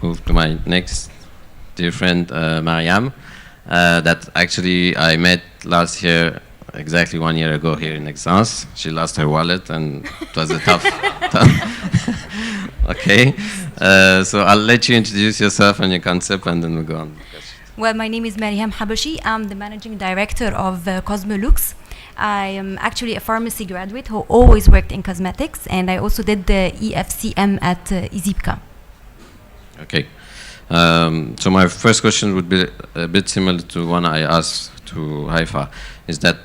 move to my next dear friend, Mariham, that actually I met last year, exactly 1 year ago here in Esxence. She lost her wallet and it was a tough. Okay, so I'll let you introduce yourself and your concept and then we'll go on. Well, my name is Mariham Habashy. I'm the managing director of Cosmolux. I am actually a pharmacy graduate who always worked in cosmetics, and I also did the EFCM at Izipka. Okay. So my first question would be a bit similar to one I asked to Haifa, is that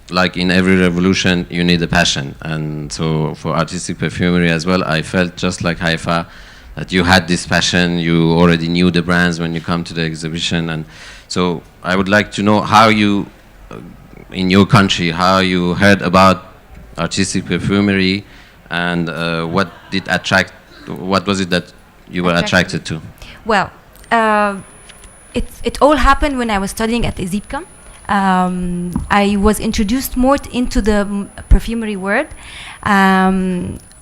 like in every revolution, you need a passion. And so for artistic perfumery as well, I felt just like Haifa, that you had this passion, you already knew the brands when you come to the exhibition. And so I would like to know how you, in your country, how you heard about artistic perfumery and what was it that you were attracted to? Well, it all happened when I was studying at Izipka. I was introduced more into the perfumery world.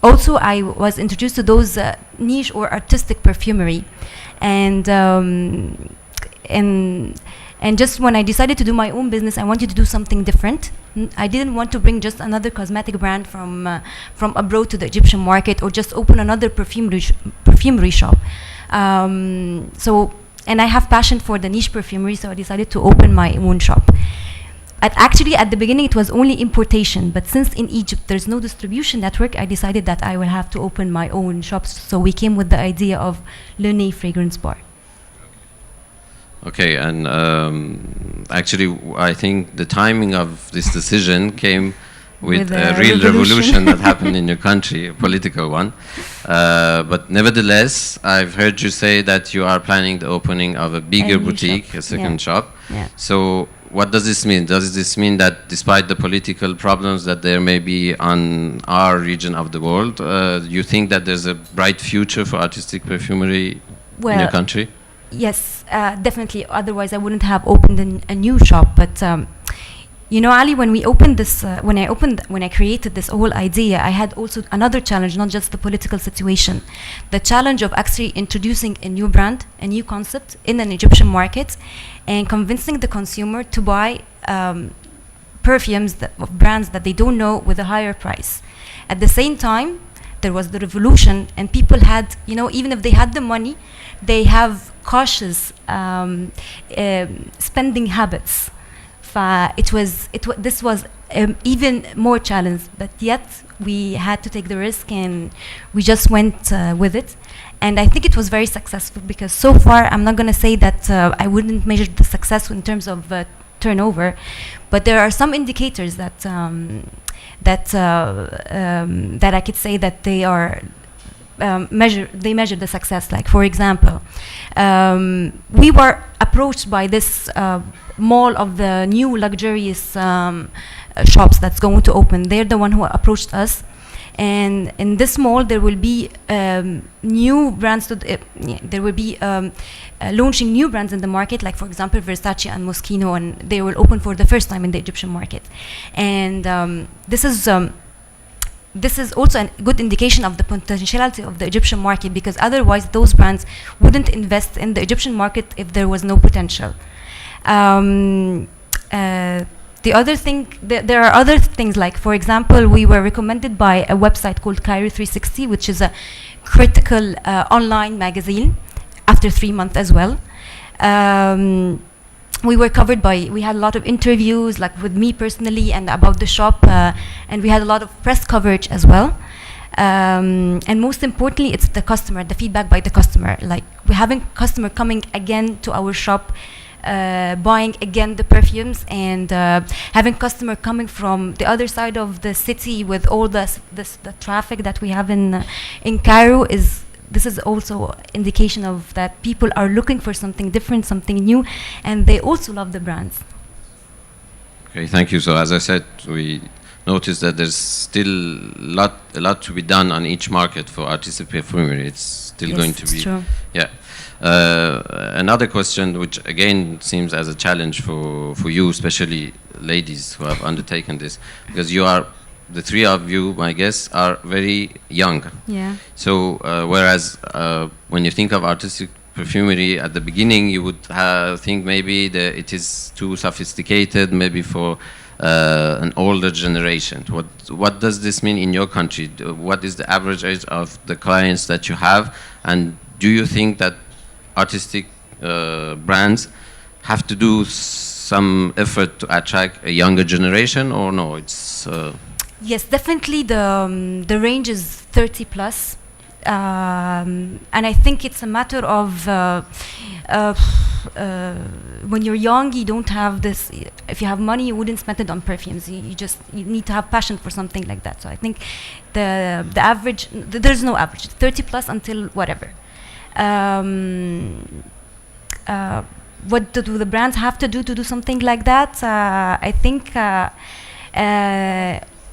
Also, I was introduced to those niche or artistic perfumery, and just when I decided to do my own business, I wanted to do something different. I didn't want to bring just another cosmetic brand from abroad to the Egyptian market, or just open another perfumery shop. And I have passion for the niche perfumery, so I decided to open my own shop. Actually, at the beginning, it was only importation, but since in Egypt there's no distribution network, I decided that I will have to open my own shops. So we came with the idea of Le Nez Fragrance Bar. Okay, and actually, I think the timing of this decision came with a real revolution that happened in your country, a political one. But nevertheless, I've heard you say that you are planning the opening of a bigger boutique, shop. A second shop. Yeah. So what does this mean? Does this mean that despite the political problems that there may be on our region of the world, you think that there's a bright future for artistic perfumery in your country? Yes, definitely. Otherwise, I wouldn't have opened a new shop. But you know, Ali, when we opened this, when I created this whole idea, I had also another challenge, not just the political situation, the challenge of actually introducing a new brand, a new concept in an Egyptian market, and convincing the consumer to buy perfumes of brands that they don't know with a higher price. At the same time, there was the revolution, and people had, you know, even if they had the money, they have cautious spending habits. This was even more challenge, but yet we had to take the risk and we just went with it. And I think it was very successful, because so far I'm not going to say that I wouldn't measure the success in terms of turnover, but there are some indicators that that I could say that they are measure the success. Like, for example, we were approached by this mall of the new luxurious shops that's going to open. They're the one who approached us, and in this mall there will be new brands. There will be launching new brands in the market, like for example Versace and Moschino, and they will open for the first time in the Egyptian market. And this is also a good indication of the potentiality of the Egyptian market, because otherwise those brands wouldn't invest in the Egyptian market if there was no potential. The other thing, there are other things, like for example, we were recommended by a website called Cairo 360, which is a critical online magazine, after 3 months as well. We were covered by, we had a lot of interviews, like with me personally and about the shop, and we had a lot of press coverage as well. And most importantly, it's the customer, the feedback by the customer. Like, we're having customer coming again to our shop, buying again the perfumes, and having customer coming from the other side of the city with all the traffic that we have in Cairo. This is also indication of that people are looking for something different, something new, and they also love the brands. Okay, thank you. So as I said, we noticed that there's still a lot to be done on each market for artistic perfumery. It's still going to be true. Yeah. Another question, which again seems as a challenge for you, especially ladies who have undertaken this, because you are, the three of you, my guests, are very young. Yeah. So whereas when you think of artistic perfumery at the beginning, you would think maybe it is too sophisticated, maybe for an older generation. What does this mean in your country? What is the average age of the clients that you have? And do you think that artistic brands have to do some effort to attract a younger generation, or no? It's Yes, definitely the range is 30 plus. And I think it's a matter of when you're young, you don't have this. If you have money, you wouldn't spend it on perfumes. You need to have passion for something like that. So I think the average, there's no average. 30 plus until whatever. What do the brands have to do something like that? I think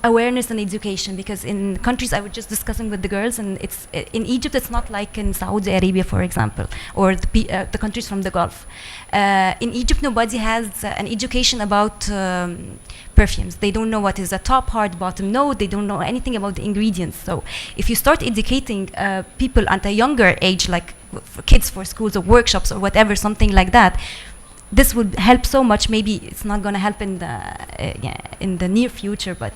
awareness and education, because in countries, I was just discussing with the girls, and it's in Egypt, it's not like in Saudi Arabia, for example, or the countries from the Gulf. In Egypt, nobody has an education about perfumes. They don't know what is a top, hard, bottom note. They don't know anything about the ingredients. So if you start educating people at a younger age, like for kids for schools or workshops or whatever, something like that, this would help so much. Maybe it's not going to help in the near future, but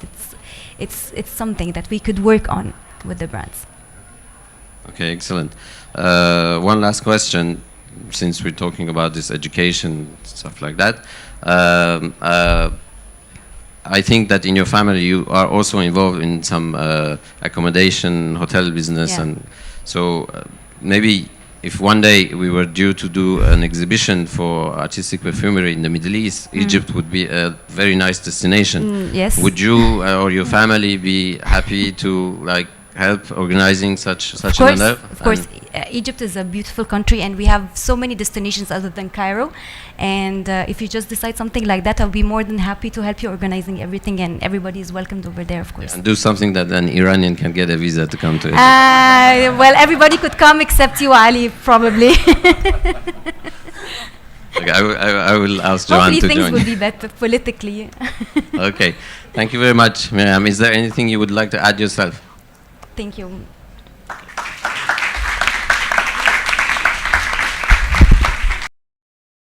it's something that we could work on with the brands. Okay, excellent. One last question, since we're talking about this education stuff like that. I think that in your family you are also involved in some accommodation, hotel business, Yeah. and so maybe if one day we were due to do an exhibition for artistic perfumery in the Middle East, Egypt would be a very nice destination. Yes. Would you or your family be happy to help organizing such an event? Of course. Egypt is a beautiful country, and we have so many destinations other than Cairo. And if you just decide something like that, I'll be more than happy to help you organizing everything, and everybody is welcomed over there, of course. And do something that an Iranian can get a visa to come to Egypt. Well, everybody could come except you, Ali, probably. Okay, I will ask Joanne Hopefully to things join. will be better politically. Okay, thank you very much, Mariham. Is there anything you would like to add yourself? Thank you.